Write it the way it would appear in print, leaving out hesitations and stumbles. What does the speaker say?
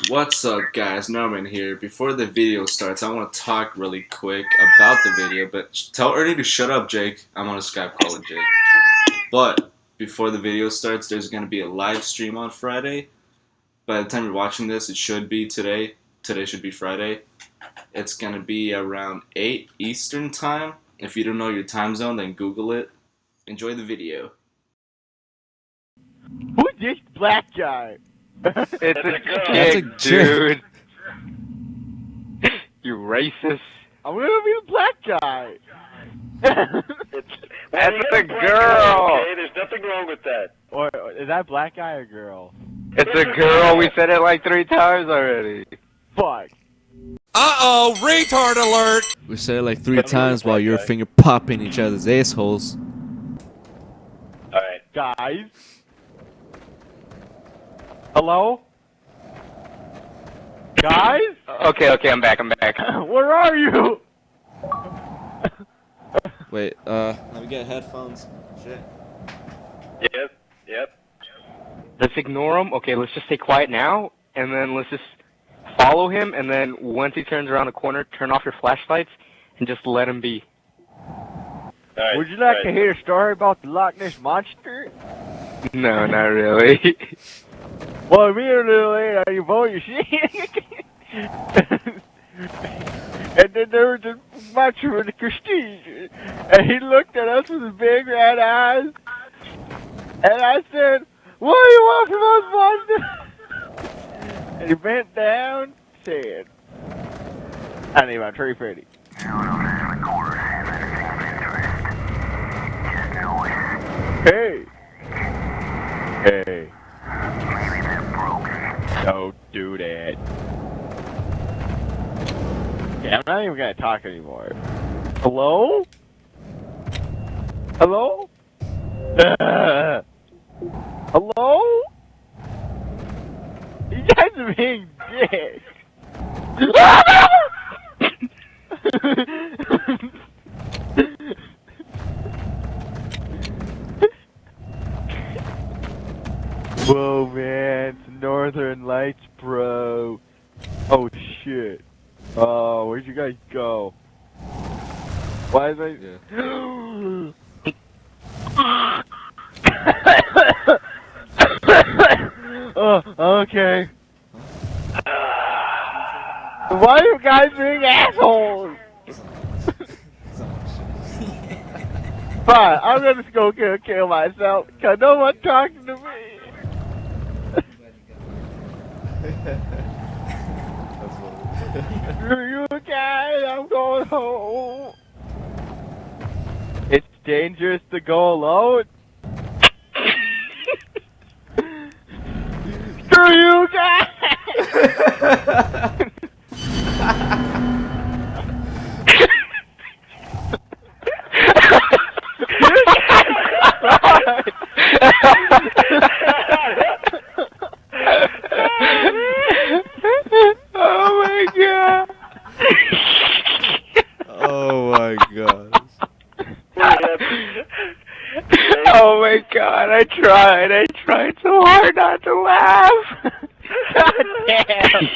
What's up guys, Norman here. Before the video starts, I want to talk really quick about the video, but tell Ernie to shut up, Jake. I'm on a Skype call with Jake. But before the video starts, there's going to be a live stream on Friday. By the time you're watching this, it should be today. Today should be Friday. It's going to be around 8 Eastern time. If you don't know your time zone, then Google it. Enjoy the video. Who's this black guy? It's a That's a chick, chick. dude. You racist. I'm gonna be the black guy. That's a girl. Okay, there's nothing wrong with that. Or is that black guy or girl? It's a girl. We said it like 3 times already. Fuck. Uh-oh, retard alert! We said it like 3 times while you're finger popping each other's assholes. Alright. Guys. Hello? Guys? Okay, I'm back. Where are you? Wait, let me get headphones. Shit. Yep. Let's ignore him. Okay, let's just stay quiet now, and then let's just follow him, and then once he turns around the corner, turn off your flashlights, and just let him be. Alright. Would you like to hear a story about the Loch Ness Monster? No, not really. Well, me and a little lady on your boat, you see? And then there was a monster with a prestige. And he looked at us with his big red eyes. And I said, "What do you want from us, monster?" And he bent down, said, "I need my tree pretty." Hey. Hey. Don't do that. Yeah, I'm not even gonna talk anymore. Hello? Hello? Hello? You guys are being dicks. Whoa, man, it's Northern Lights, bro. Oh, shit. Oh, where'd you guys go? Why is I... Oh, okay. Why are you guys being assholes? Fine, I'm gonna just go kill myself, cause no one's talking to me. Screw you guys, I'm going home. It's dangerous to go alone. Screw you guys! Oh my god. Oh my god, I tried so hard not to laugh. God damn!